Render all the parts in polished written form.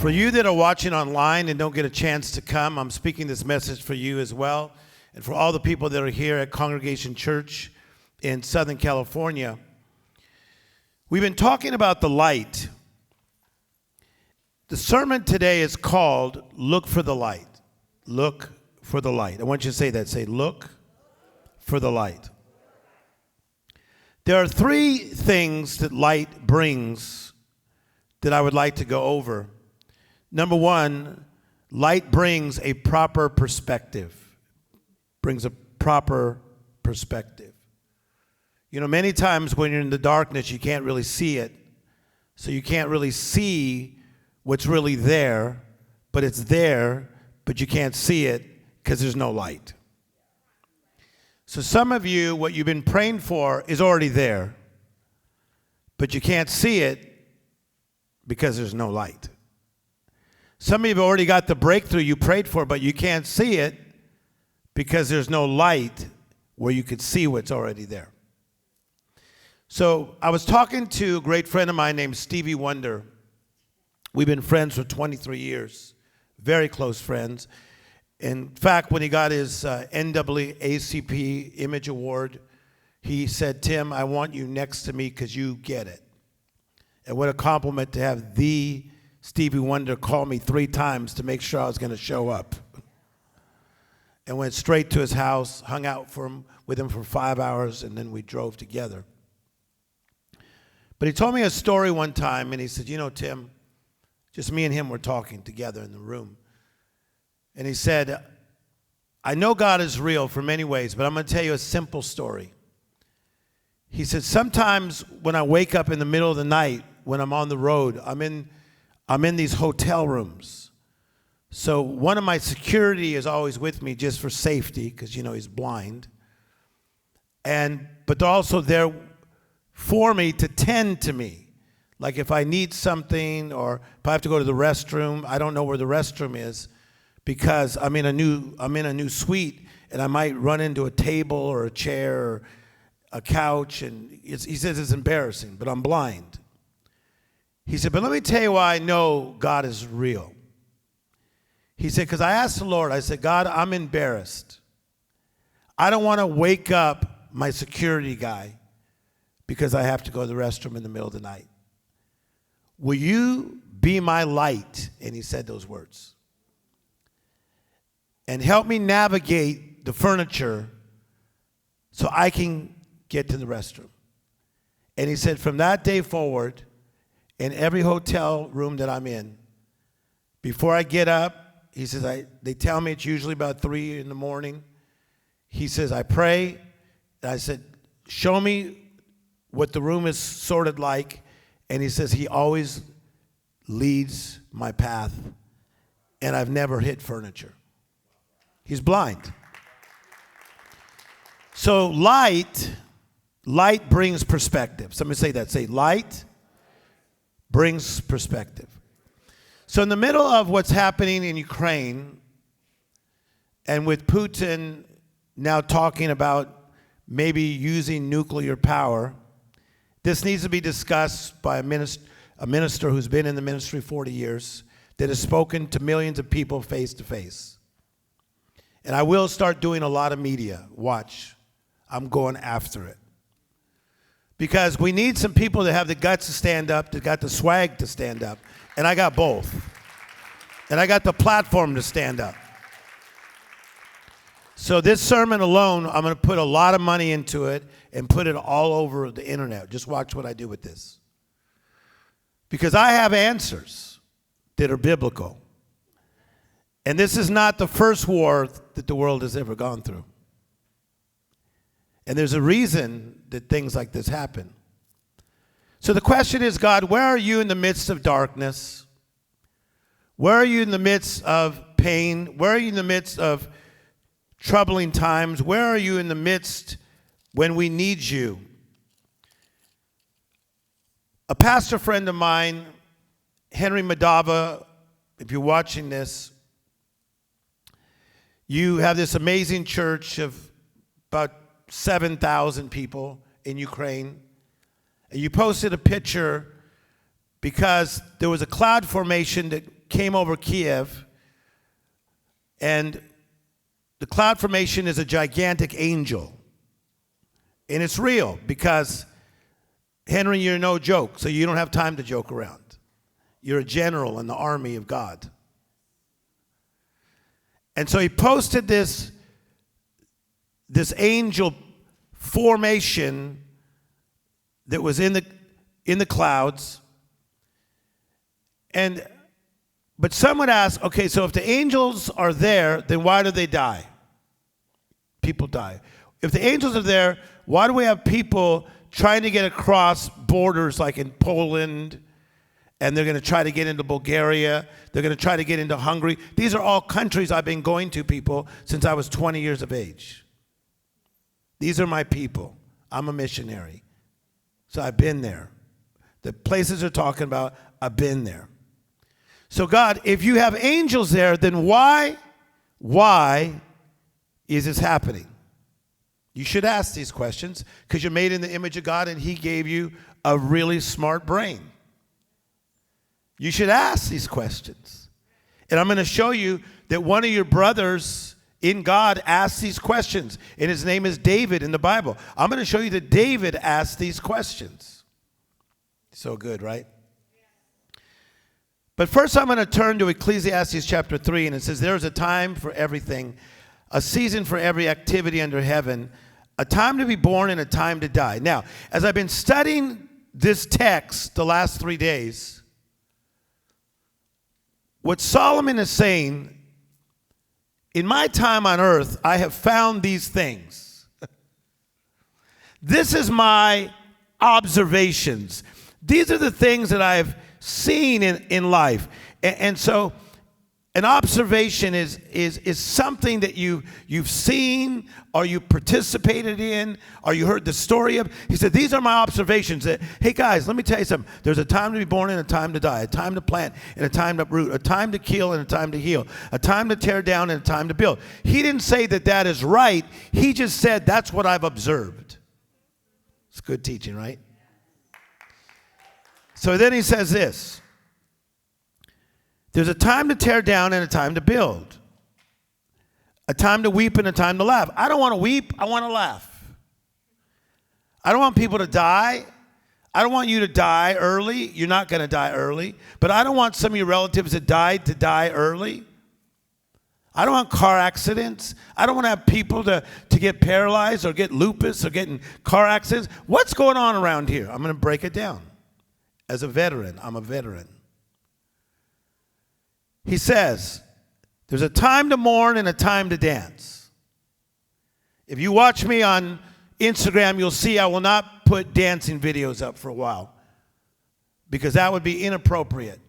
For you that are watching online and don't get a chance to come, I'm speaking this message for you as well. And for all the people that are here at Congregation Church in Southern California. We've been talking about the light. The sermon today is called Look for the Light. Look for the light. I want you to say that. Say, look for the light. There are three things that light brings that I would like to go over. Number one, light brings a proper perspective. Brings a proper perspective. You know, many times when you're in the darkness, you can't really see it. So you can't really see what's really there, but it's there, but you can't see it because there's no light. So some of you, what you've been praying for is already there, but you can't see it because there's no light. Some of you have already got the breakthrough you prayed for, but you can't see it because there's no light where you could see what's already there. So I was talking to a great friend of mine named Stevie Wonder. We've been friends for 23 years, very close friends. In fact, when he got his NAACP Image Award, he said, "Tim, I want you next to me because you get it." And what a compliment to have the Stevie Wonder call me 3 times to make sure I was going to show up. And went straight to his house, hung out with him for 5 hours, and then we drove together. But he told me a story one time, and he said, "You know, Tim," just me and him were talking together in the room. And he said, "I know God is real for many ways, but I'm going to tell you a simple story." He said, "Sometimes when I wake up in the middle of the night, when I'm on the road, I'm in these hotel rooms. So one of my security is always with me just for safety, because, you know, he's blind. But they're also there for me to tend to me. Like if I need something or if I have to go to the restroom, I don't know where the restroom is because I'm in a new suite, and I might run into a table or a chair or a couch, and he says it's embarrassing, but I'm blind." He said, "But let me tell you why I know God is real." He said, "Because I asked the Lord, I said, God, I'm embarrassed. I don't want to wake up my security guy because I have to go to the restroom in the middle of the night. Will you be my light?" And he said those words. "And help me navigate the furniture so I can get to the restroom." And he said, from that day forward, in every hotel room that I'm in, before I get up, he says, they tell me it's usually about 3 in the morning. He says, I pray, and I said, "Show me what the room is sorted like." And he says, he always leads my path, and I've never hit furniture. He's blind. So light brings perspective. Somebody say that. Say, light brings perspective. So in the middle of what's happening in Ukraine, and with Putin now talking about maybe using nuclear power, this needs to be discussed by a minister who's been in the ministry 40 years, that has spoken to millions of people face to face. And I will start doing a lot of media. Watch. I'm going after it. Because we need some people that have the guts to stand up, that got the swag to stand up. And I got both. And I got the platform to stand up. So this sermon alone, I'm going to put a lot of money into it and put it all over the internet. Just watch what I do with this. Because I have answers that are biblical. And this is not the first war that the world has ever gone through. And there's a reason that things like this happen. So the question is, God, where are you in the midst of darkness? Where are you in the midst of pain? Where are you in the midst of troubling times? Where are you in the midst when we need you? A pastor friend of mine, Henry Madava, if you're watching this, you have this amazing church of about 7,000 people in Ukraine. And you posted a picture because there was a cloud formation that came over Kiev, and the cloud formation is a gigantic angel. And it's real because, Henry, you're no joke, so you don't have time to joke around. You're a general in the army of God. And so he posted this angel formation that was in the clouds. But some would ask, okay, so if the angels are there, then why do they die? People die. If the angels are there, why do we have people trying to get across borders like in Poland, and they're going to try to get into Bulgaria, they're going to try to get into Hungary? These are all countries I've been going to, people, since I was 20 years of age. These are my people. I'm a missionary. So I've been there. The places they're talking about, I've been there. So God, if you have angels there, then why is this happening? You should ask these questions because you're made in the image of God and he gave you a really smart brain. You should ask these questions. And I'm going to show you that one of your brothers in God asked these questions, and his name is David in the Bible. I'm going to show you that David asked these questions. So good, right? But first I'm going to turn to Ecclesiastes Chapter 3, and it says, there is a time for everything, a season for every activity under heaven, a time to be born and a time to die. Now, as I've been studying this text the last 3 days, what Solomon is saying, in my time on earth, I have found these things. This is my observations. These are the things that I've seen in life. And so an observation is something that you've seen or you participated in or you heard the story of. He said, these are my observations. That, hey, guys, let me tell you something. There's a time to be born and a time to die, a time to plant and a time to uproot, a time to kill and a time to heal, a time to tear down and a time to build. He didn't say that is right. He just said that's what I've observed. It's good teaching, right? So then he says this. There's a time to tear down and a time to build. A time to weep and a time to laugh. I don't want to weep. I want to laugh. I don't want people to die. I don't want you to die early. You're not going to die early. But I don't want some of your relatives that died to die early. I don't want car accidents. I don't want to have people to get paralyzed or get lupus or get in car accidents. What's going on around here? I'm going to break it down. As a veteran, I'm a veteran. He says, there's a time to mourn and a time to dance. If you watch me on Instagram, you'll see I will not put dancing videos up for a while because that would be inappropriate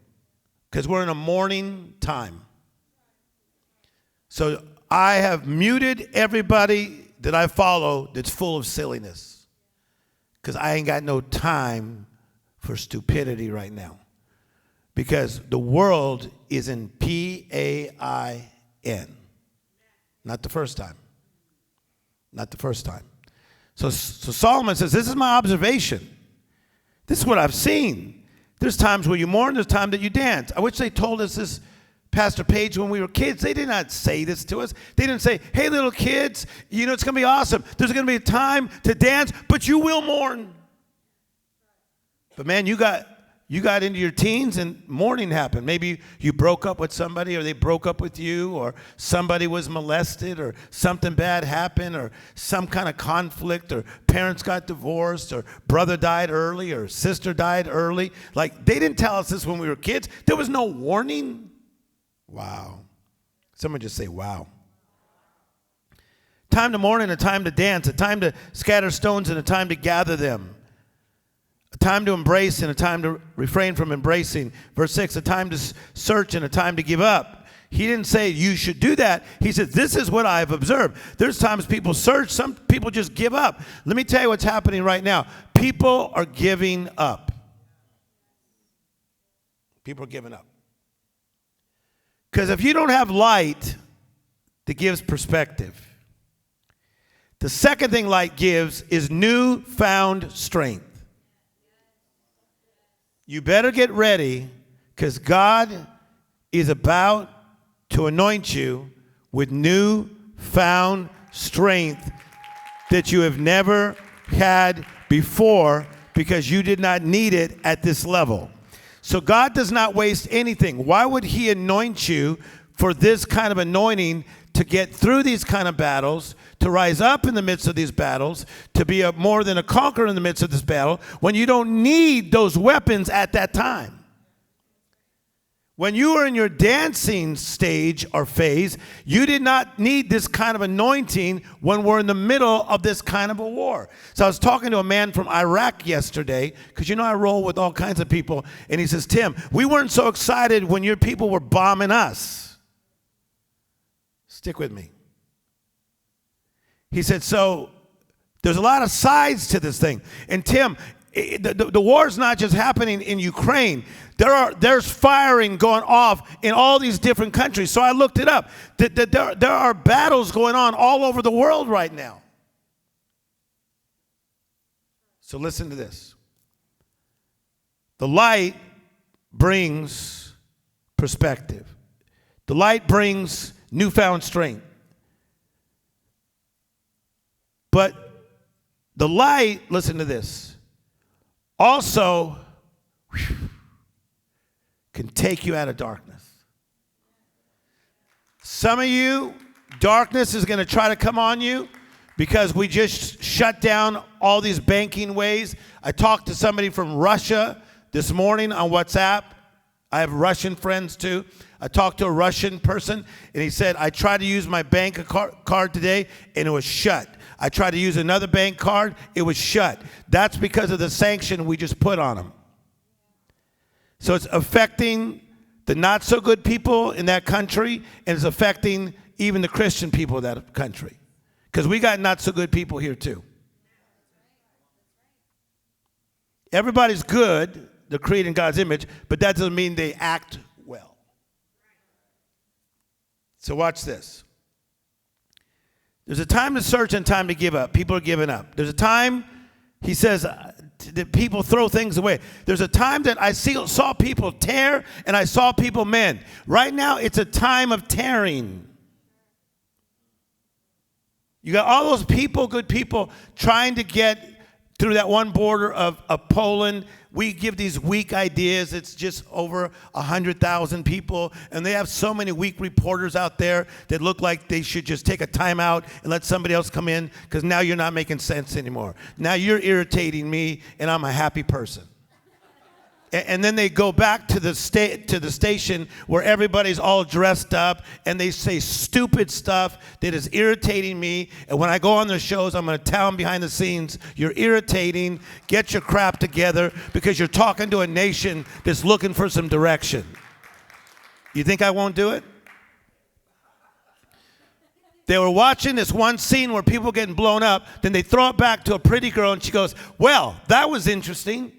because we're in a mourning time. So I have muted everybody that I follow that's full of silliness because I ain't got no time for stupidity right now. Because the world is in PAIN. Not the first time. Not the first time. So Solomon says, this is my observation. This is what I've seen. There's times where you mourn, there's times that you dance. I wish they told us this, Pastor Page, when we were kids. They did not say this to us. They didn't say, hey, little kids, you know, it's going to be awesome. There's going to be a time to dance, but you will mourn. But man, you got into your teens and mourning happened. Maybe you broke up with somebody or they broke up with you or somebody was molested or something bad happened or some kind of conflict or parents got divorced or brother died early or sister died early. Like they didn't tell us this when we were kids. There was no warning. Wow. Someone just say, wow. Time to mourn and a time to dance, a time to scatter stones and a time to gather them. A time to embrace and a time to refrain from embracing. Verse 6, a time to search and a time to give up. He didn't say you should do that. He said, this is what I've observed. There's times people search. Some people just give up. Let me tell you what's happening right now. People are giving up. People are giving up. Because if you don't have light that gives perspective, the second thing light gives is newfound strength. You better get ready because God is about to anoint you with new-found strength that you have never had before because you did not need it at this level. So God does not waste anything. Why would he anoint you for this kind of anointing to get through these kind of battles, to rise up in the midst of these battles, to be more than a conqueror in the midst of this battle, when you don't need those weapons at that time? When you were in your dancing stage or phase, you did not need this kind of anointing when we're in the middle of this kind of a war. So I was talking to a man from Iraq yesterday, because you know I roll with all kinds of people, and he says, Tim, we weren't so excited when your people were bombing us. Stick with me. He said, so there's a lot of sides to this thing. And Tim, the war's not just happening in Ukraine. There's firing going off in all these different countries. So I looked it up. There are battles going on all over the world right now. So listen to this. The light brings perspective. The light brings newfound strength. But the light, listen to this, also can take you out of darkness. Some of you, darkness is going to try to come on you because we just shut down all these banking ways. I talked to somebody from Russia this morning on WhatsApp. I have Russian friends too. I talked to a Russian person, and he said, I tried to use my bank card today, and it was shut. I tried to use another bank card, it was shut. That's because of the sanction we just put on them. So it's affecting the not-so-good people in that country, and it's affecting even the Christian people of that country. Because we got not-so-good people here too. Everybody's good, they're created in God's image, but that doesn't mean they act well. So watch this. There's a time to search and time to give up. People are giving up. There's a time, he says, that people throw things away. There's a time that I saw people tear and I saw people mend. Right now, it's a time of tearing. You got all those people, good people, trying to get through that one border of Poland. We give these weak ideas. It's just over 100,000 people, and they have so many weak reporters out there that look like they should just take a time out and let somebody else come in, because now you're not making sense anymore. Now you're irritating me, and I'm a happy person. And then they go back to the station where everybody's all dressed up, and they say stupid stuff that is irritating me. And when I go on their shows, I'm going to tell them behind the scenes, you're irritating, get your crap together, because you're talking to a nation that's looking for some direction. You think I won't do it? They were watching this one scene where people were getting blown up, then they throw it back to a pretty girl, and she goes, well, that was interesting.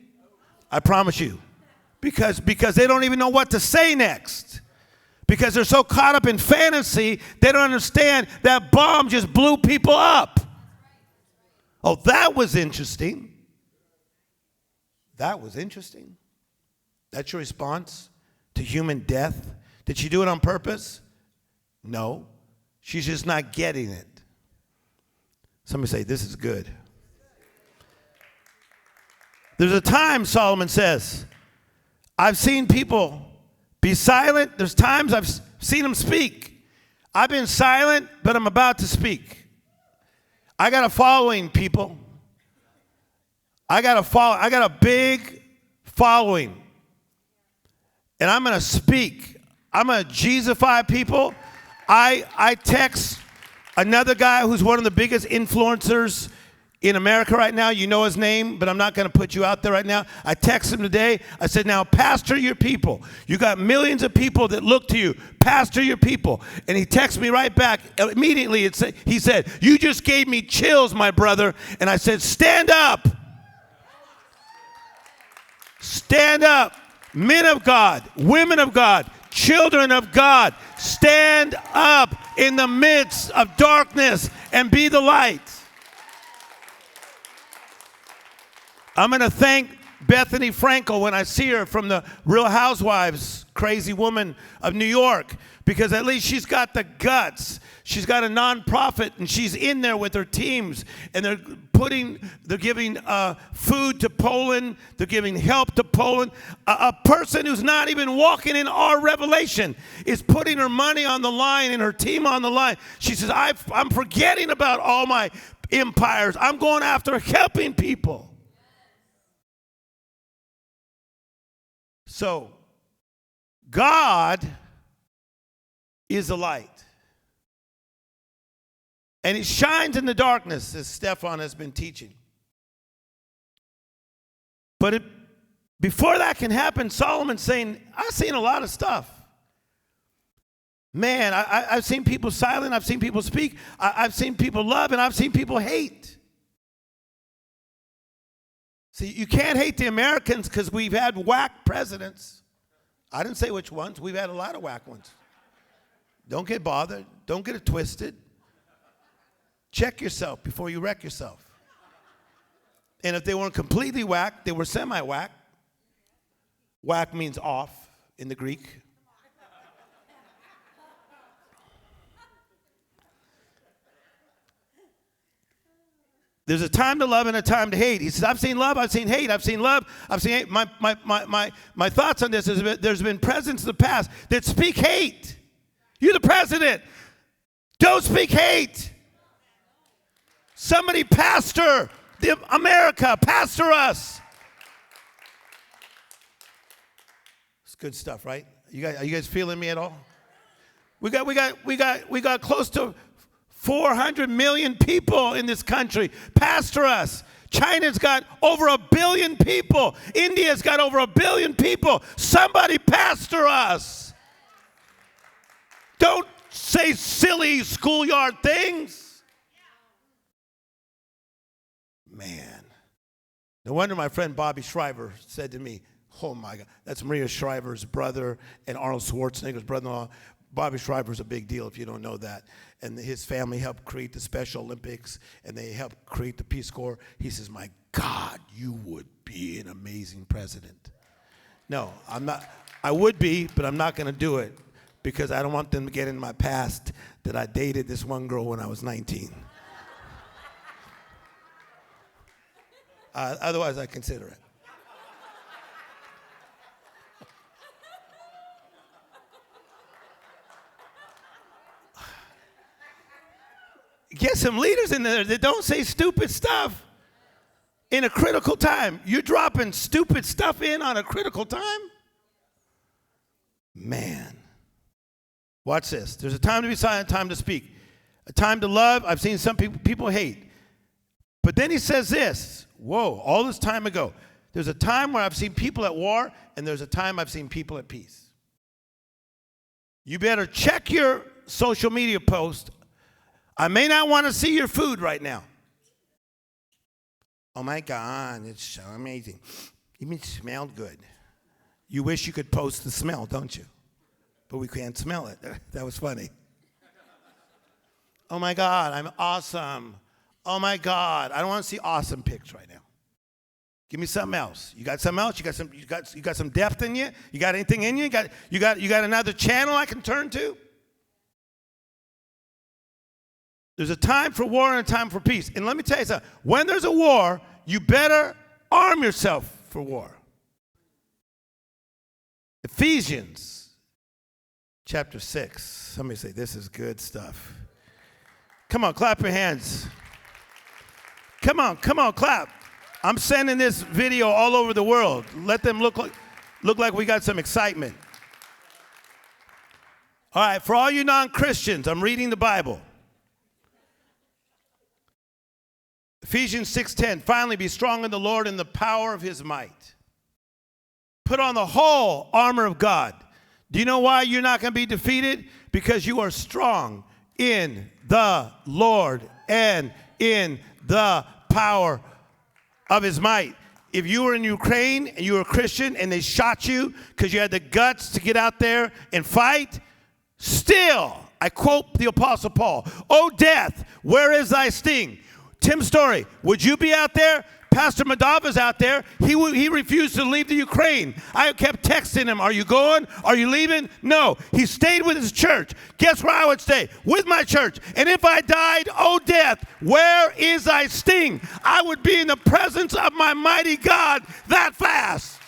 I promise you. Because they don't even know what to say next. Because they're so caught up in fantasy, they don't understand that bomb just blew people up. Oh, that was interesting. That was interesting. That's your response to human death? Did she do it on purpose? No. She's just not getting it. Somebody say, this is good. There's a time, Solomon says, I've seen people be silent. There's times I've seen them speak. I've been silent, but I'm about to speak. I got a following, people. I got a big following. And I'm going to speak. I'm going to Jesusify people. I text another guy who's one of the biggest influencers in America right now. You know his name, but I'm not going to put you out there right now. I texted him today. I said, now, pastor your people. You got millions of people that look to you. Pastor your people. And he texted me right back. Immediately, he said, you just gave me chills, my brother. And I said, stand up. Stand up. Men of God, women of God, children of God, stand up in the midst of darkness and be the light. I'm going to thank Bethany Frankel when I see her from the Real Housewives, crazy woman of New York, because at least she's got the guts. She's got a nonprofit, and she's in there with her teams, and they're giving food to Poland. They're giving help to Poland. A person who's not even walking in our revelation is putting her money on the line and her team on the line. She says, I'm forgetting about all my empires. I'm going after helping people. So, God is a light. And it shines in the darkness, as Stefan has been teaching. But before that can happen, Solomon's saying, I've seen a lot of stuff. Man, I've seen people silent. I've seen people speak. I've seen people love, and I've seen people hate. See, you can't hate the Americans because we've had whack presidents. I didn't say which ones. We've had a lot of whack ones. Don't get bothered. Don't get it twisted. Check yourself before you wreck yourself. And if they weren't completely whack, they were semi-whack. Whack means off in the Greek. There's a time to love and a time to hate. He says, I've seen love, I've seen hate, I've seen love, I've seen hate. My thoughts on this is there's been presidents in the past that speak hate. You're the president. Don't speak hate. Somebody pastor America, pastor us. It's good stuff, right? Are you guys feeling me at all? We got close to 400 million people in this country. Pastor us. China's got over 1 billion people. India's got over 1 billion people. Somebody pastor us. Don't say silly schoolyard things. Man. No wonder my friend Bobby Shriver said to me, oh my God, that's Maria Shriver's brother and Arnold Schwarzenegger's brother-in-law. Bobby Shriver's a big deal if you don't know that. And his family helped create the Special Olympics, and they helped create the Peace Corps. He says, my God, you would be an amazing president. No, I'm not. I would be, but I'm not going to do it because I don't want them to get in my past that I dated this one girl when I was 19. Otherwise, I consider it. Get some leaders in there that don't say stupid stuff in a critical time. You're dropping stupid stuff in on a critical time? Man. Watch this. There's a time to be silent, a time to speak. A time to love. I've seen some people hate. But then he says this. Whoa, all this time ago. There's a time where I've seen people at war, and there's a time I've seen people at peace. You better check your social media post. I may not want to see your food right now. Oh my God, it's so amazing. Even smelled good. You wish you could post the smell, don't you? But we can't smell it. That was funny. Oh my God, I'm awesome. Oh my God, I don't want to see awesome pics right now. Give me something else. You got something else? You got some depth in you? You got anything in you? You got another channel I can turn to? There's a time for war and a time for peace. And let me tell you something. When there's a war, you better arm yourself for war. Ecclesiastes Chapter 6. Somebody say, this is good stuff. Come on, clap your hands. Come on, clap. I'm sending this video all over the world. Let them look like we got some excitement. All right, for all you non-Christians, I'm reading the Bible. Ephesians 6:10, finally be strong in the Lord and the power of his might. Put on the whole armor of God. Do you know why you're not going to be defeated? Because you are strong in the Lord and in the power of his might. If you were in Ukraine and you were a Christian and they shot you because you had the guts to get out there and fight, still, I quote the Apostle Paul, "O death, where is thy sting?" Tim Storey, would you be out there Pastor Madava's out there. He refused to leave the Ukraine. I kept texting him, are you going? Are you leaving? No. He stayed with his church. Guess where I would stay? With my church. And if I died, oh death, where is thy sting? I would be in the presence of my mighty God that fast.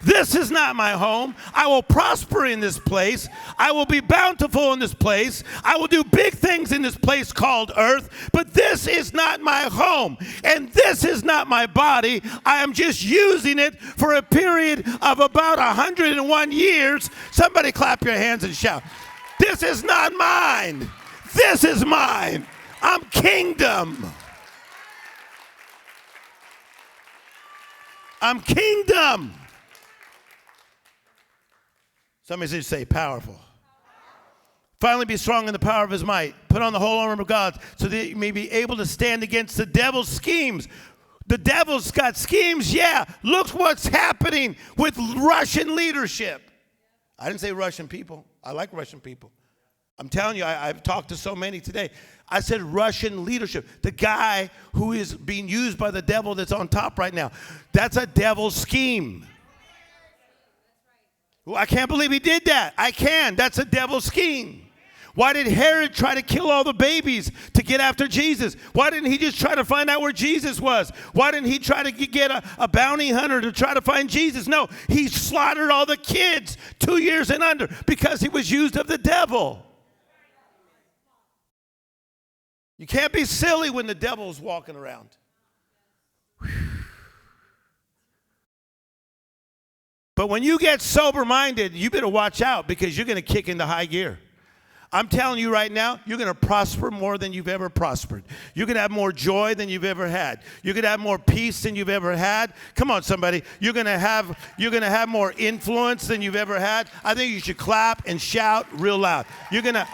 This is not my home. I will prosper in this place. I will be bountiful in this place. I will do big things in this place called earth. But this is not my home. And this is not my body. I am just using it for a period of about 101 years. Somebody clap your hands and shout. This is not mine. This is mine. I'm kingdom. I'm kingdom. Somebody say powerful. Finally be strong in the power of his might. Put on the whole armor of God so that you may be able to stand against the devil's schemes. The devil's got schemes, yeah. Look what's happening with Russian leadership. I didn't say Russian people. I like Russian people. I'm telling you, I've talked to so many today. I said Russian leadership. The guy who is being used by the devil that's on top right now. That's a devil's scheme. Well, I can't believe he did that. I can. That's a devil's scheme. Why did Herod try to kill all the babies to get after Jesus? Why didn't he just try to find out where Jesus was? Why didn't he try to get a bounty hunter to try to find Jesus? No, he slaughtered all the kids 2 years and under because he was used of the devil. You can't be silly when the devil's walking around. But when you get sober-minded, you better watch out because you're going to kick into high gear. I'm telling you right now, you're going to prosper more than you've ever prospered. You're going to have more joy than you've ever had. You're going to have more peace than you've ever had. Come on, somebody. You're going to have more influence than you've ever had. I think you should clap and shout real loud. You're going to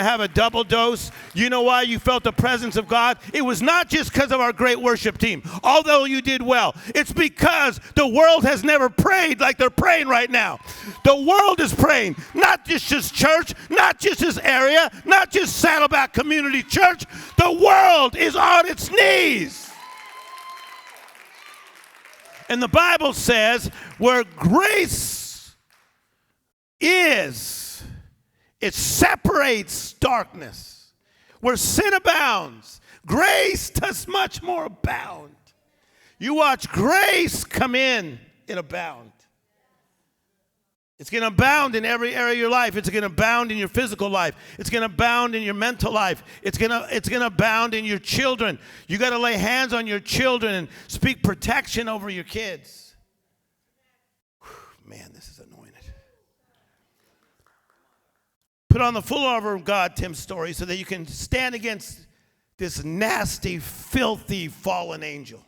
have a double dose. You know why you felt the presence of God? It was not just because of our great worship team, although you did well. It's because the world has never prayed like they're praying right now. The world is praying, not just this church, not just this area, not just Saddleback Community Church. The world is on its knees. And the Bible says where grace is, it separates darkness. Where sin abounds, grace does much more abound. You watch grace come in and abound. It's going to abound in every area of your life. It's going to abound in your physical life. It's going to abound in your mental life. It's going to abound in your children. You got to lay hands on your children and speak protection over your kids. Man, this is anointed. Put on the full armor of God, Tim Storey, so that you can stand against this nasty, filthy, fallen angel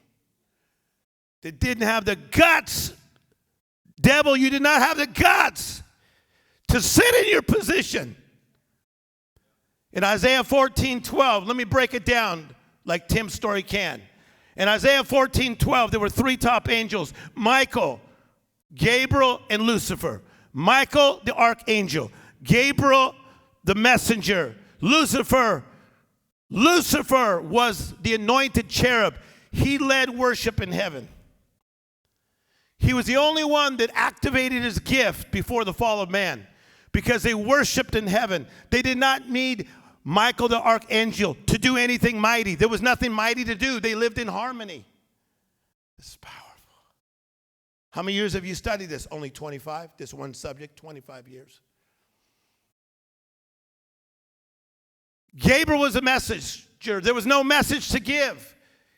that didn't have the guts. Devil, you did not have the guts to sit in your position. In Isaiah 14:12, let me break it down like Tim Storey can. In Isaiah 14:12, there were three top angels: Michael, Gabriel, and Lucifer. Michael, the archangel. Gabriel, the messenger. Lucifer was the anointed cherub. He led worship in heaven. He was the only one that activated his gift before the fall of man because they worshiped in heaven. They did not need Michael the archangel to do anything mighty. There was nothing mighty to do. They lived in harmony. This is powerful. How many years have you studied this? Only 25? This one subject, 25 years. Gabriel was a messenger. There was no message to give.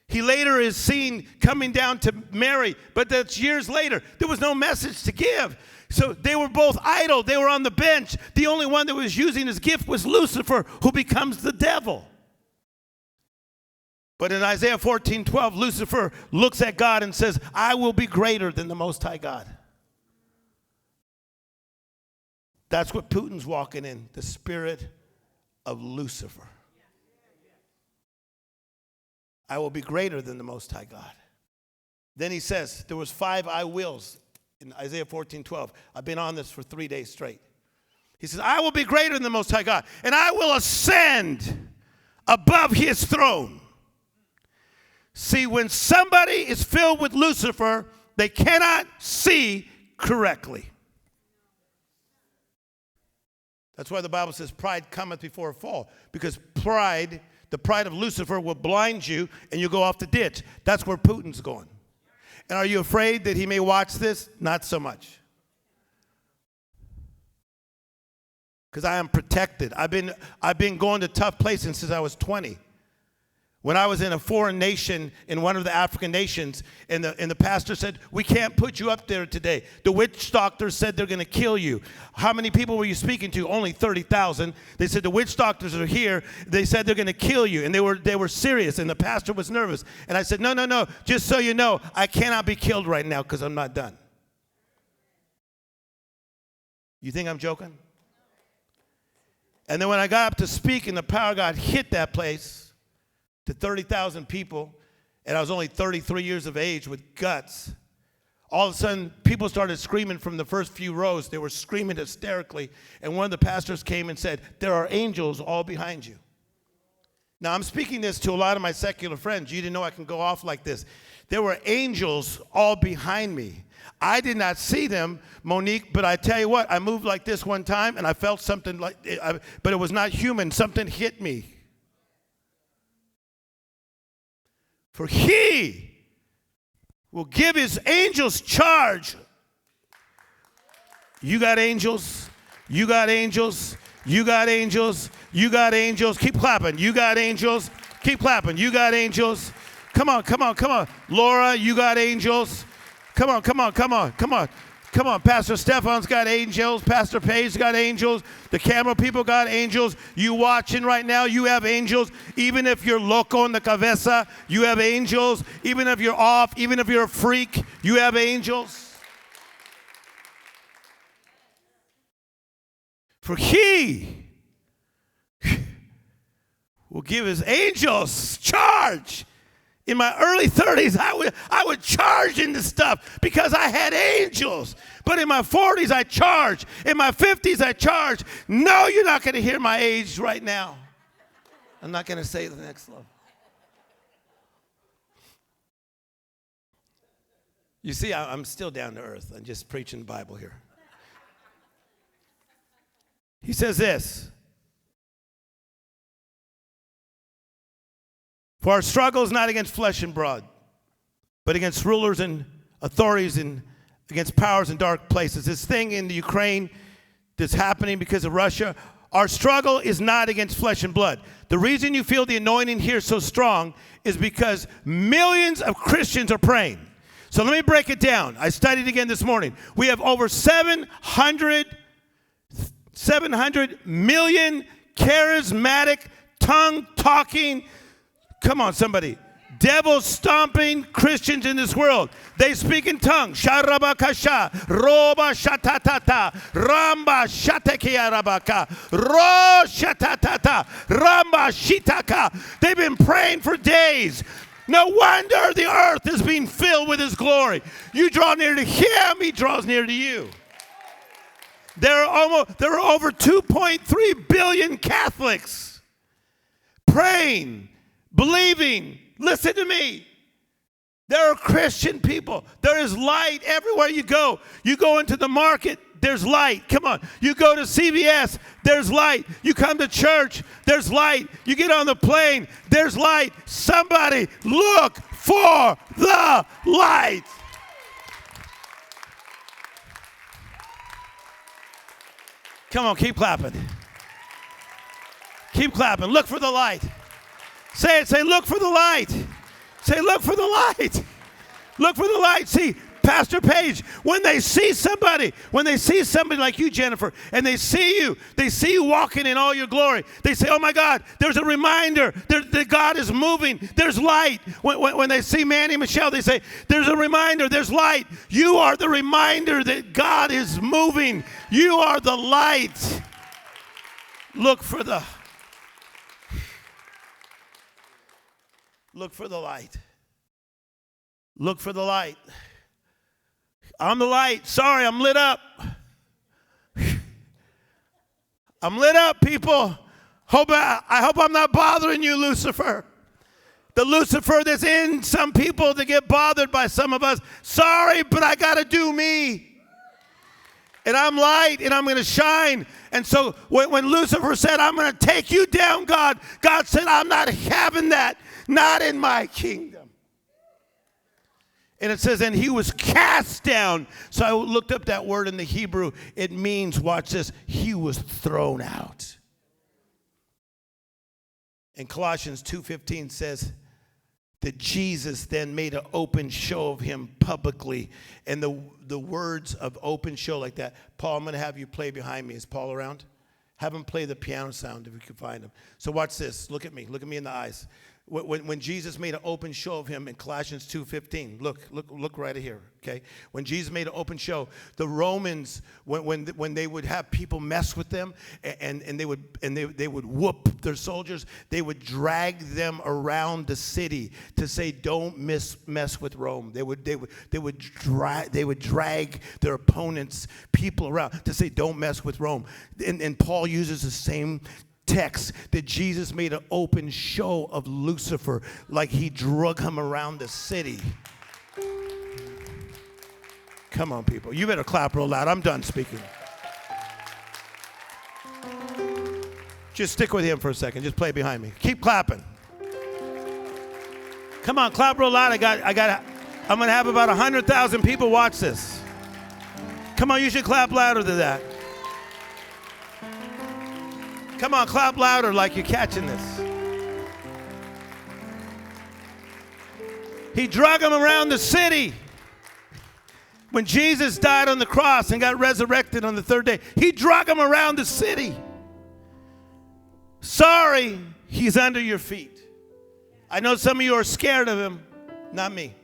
He later is seen coming down to Mary, but that's years later. There was no message to give. So they were both idle. They were on the bench. The only one that was using his gift was Lucifer, who becomes the devil. But in Isaiah 14:12, Lucifer looks at God and says, I will be greater than the Most High God. That's what Putin's walking in, the spirit of Lucifer. I will be greater than the Most High God. Then he says, there was 5 I wills in Isaiah 14:12. I've been on this for 3 days straight. He says, I will be greater than the Most High God, and I will ascend above his throne. See, when somebody is filled with Lucifer, they cannot see correctly. That's why the Bible says pride cometh before a fall. Because pride, the pride of Lucifer, will blind you and you go off the ditch. That's where Putin's going. And are you afraid that he may watch this? Not so much. Because I am protected. I've been going to tough places since I was 20. When I was in a foreign nation, in one of the African nations, and the pastor said, we can't put you up there today. The witch doctors said they're going to kill you. How many people were you speaking to? Only 30,000. They said, the witch doctors are here. They said they're going to kill you. And they were serious, and the pastor was nervous. And I said, no. Just so you know, I cannot be killed right now because I'm not done. You think I'm joking? And then when I got up to speak and the power of God hit that place, to 30,000 people, and I was only 33 years of age with guts. All of a sudden, people started screaming from the first few rows. They were screaming hysterically, and one of the pastors came and said, there are angels all behind you. Now, I'm speaking this to a lot of my secular friends. You didn't know I can go off like this. There were angels all behind me. I did not see them, Monique, but I tell you what, I moved like this one time, and I felt something but it was not human. Something hit me. For he will give his angels charge. You got angels. You got angels. You got angels. You got angels. Keep clapping. You got angels. Keep clapping. You got angels. Come on. Laura, you got angels. Come on. Pastor Stefan's got angels. Pastor Paige's got angels. The camera people got angels. You watching right now, you have angels. Even if you're loco in the cabeza, you have angels. Even if you're off, even if you're a freak, you have angels. For he will give his angels charge. In my early 30s, I would charge into stuff because I had angels. But in my 40s, I charge. In my 50s, I charge. No, you're not going to hear my age right now. I'm not going to say the next level. You see, I'm still down to earth. I'm just preaching the Bible here. He says this. For our struggle is not against flesh and blood, but against rulers and authorities and against powers in dark places. This thing in the Ukraine that's happening because of Russia, our struggle is not against flesh and blood. The reason you feel the anointing here so strong is because millions of Christians are praying. So let me break it down. I studied again this morning. We have over 700 million charismatic, tongue-talking, come on, somebody. Devil-stomping Christians in this world. They speak in tongues. Sharabakasha, roba shatatata, ramba shatekiarabaka, ro shatatata, ramba shitaka. They've been praying for days. No wonder the earth is being filled with his glory. You draw near to him, he draws near to you. There are over 2.3 billion Catholics praying, believing. Listen to me. There are Christian people. There is light everywhere you go. You go into the market, there's light. Come on. You go to CVS, there's light. You come to church, there's light. You get on the plane, there's light. Somebody look for the light. Come on, keep clapping. Keep clapping. Look for the light. Say it. Say, look for the light. Say, look for the light. Look for the light. See, Pastor Paige, when they see somebody like you, Jennifer, and they see you walking in all your glory, they say, oh my God, there's a reminder that God is moving. There's light. When they see Manny and Michelle, they say, there's a reminder, there's light. You are the reminder that God is moving. You are the light. Look for the light. Look for the light. I'm the light. Sorry, I'm lit up. I'm lit up, people. I hope I'm not bothering you, Lucifer. The Lucifer that's in some people that get bothered by some of us. Sorry, but I got to do me. And I'm light and I'm going to shine. And so when Lucifer said, I'm going to take you down, God said, I'm not having that. Not in my kingdom. And it says, and he was cast down. So I looked up that word in the Hebrew. It means, watch this, he was thrown out. And Colossians 2:15 says that Jesus then made an open show of him publicly. And the words of open show like that. Paul, I'm going to have you play behind me. Is Paul around? Have him play the piano sound if you can find him. So watch this. Look at me. Look at me in the eyes. When Jesus made an open show of him in Colossians 2:15, look right here, okay? When Jesus made an open show, the Romans, when they would have people mess with them, and they would whoop their soldiers, they would drag them around the city to say, don't mess with Rome. They would drag their opponents, people around to say, don't mess with Rome. And Paul uses the same text that Jesus made an open show of Lucifer, like he drug him around the city. Come on, people. You better clap real loud. I'm done speaking. Just stick with him for a second. Just play behind me. Keep clapping. Come on, clap real loud. I'm going to have about 100,000 people watch this. Come on, you should clap louder than that. Come on, clap louder like you're catching this. He drug him around the city. When Jesus died on the cross and got resurrected on the third day, he drug him around the city. Sorry, he's under your feet. I know some of you are scared of him. Not me.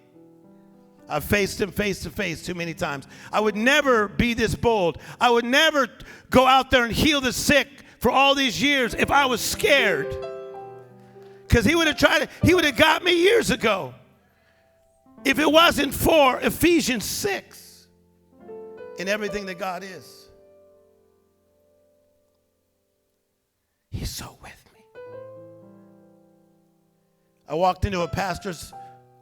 I've faced him face to face too many times. I would never be this bold. I would never go out there and heal the sick for all these years if I was scared. Because he would have got me years ago. If it wasn't for Ephesians 6 and everything that God is. He's so with me. I walked into a pastor's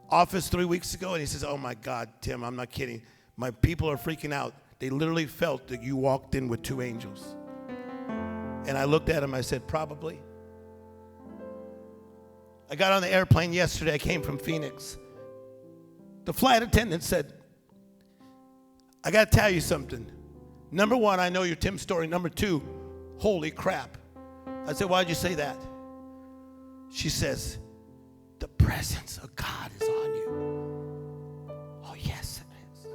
office 3 weeks ago and he says, oh my God, Tim, I'm not kidding. My people are freaking out. They literally felt that you walked in with two angels. And I looked at him, I said, probably. I got on the airplane yesterday, I came from Phoenix. The flight attendant said, I got to tell you something. Number one, I know you're Tim Storey. Number two, holy crap. I said, why'd you say that? She says, the presence of God is on you. Oh, yes, it is.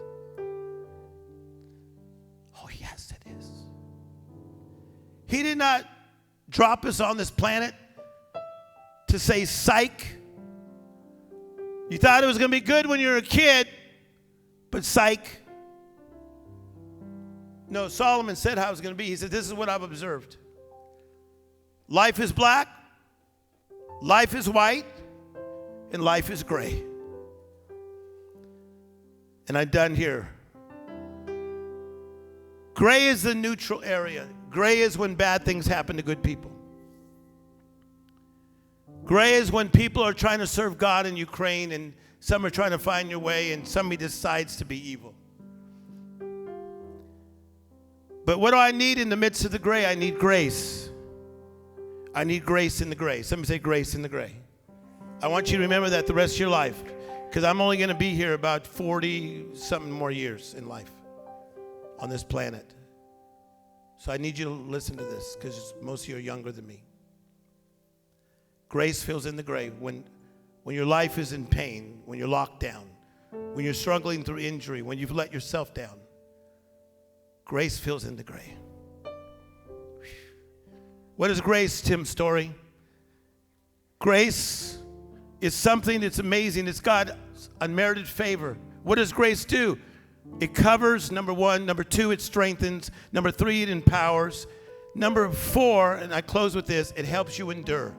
Oh, yes, it is. He did not drop us on this planet to say psych. You thought it was going to be good when you were a kid, but psych. No, Solomon said how it was going to be. He said, this is what I've observed. Life is black, life is white, and life is gray. And I'm done here. Gray is the neutral area. Gray is when bad things happen to good people. Gray is when people are trying to serve God in Ukraine and some are trying to find your way and somebody decides to be evil. But what do I need in the midst of the gray? I need grace. I need grace in the gray. Somebody say grace in the gray. I want you to remember that the rest of your life, because I'm only going to be here about 40-something more years in life on this planet. So I need you to listen to this, because most of you are younger than me. Grace fills in the gray. When your life is in pain, when you're locked down, when you're struggling through injury, when you've let yourself down, grace fills in the gray. What is grace, Tim Storey? Grace is something that's amazing. It's God's unmerited favor. What does grace do? It covers, number one. Number two, it strengthens. Number three, it empowers. Number four, and I close with this, it helps you endure.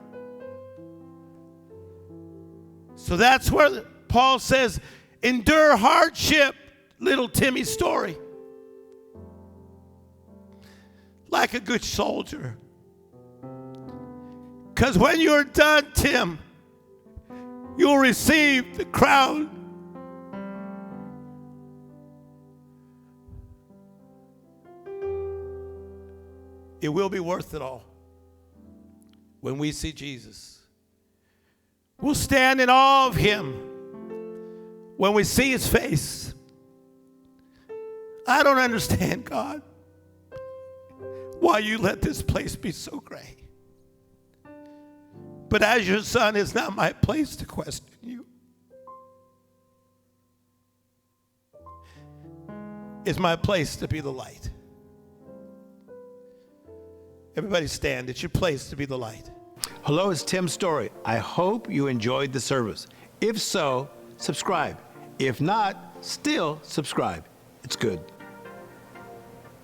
So that's where Paul says, endure hardship, little Timmy Storey. Like a good soldier. Because when you're done, Tim, you'll receive the crown. It will be worth it all when we see Jesus. We'll stand in awe of him when we see his face. I don't understand, God, why you let this place be so gray. But as your son, it's not my place to question you. It's my place to be the light. Everybody stand. It's your place to be the light. Hello, it's Tim Storey. I hope you enjoyed the service. If so, subscribe. If not, still subscribe. It's good.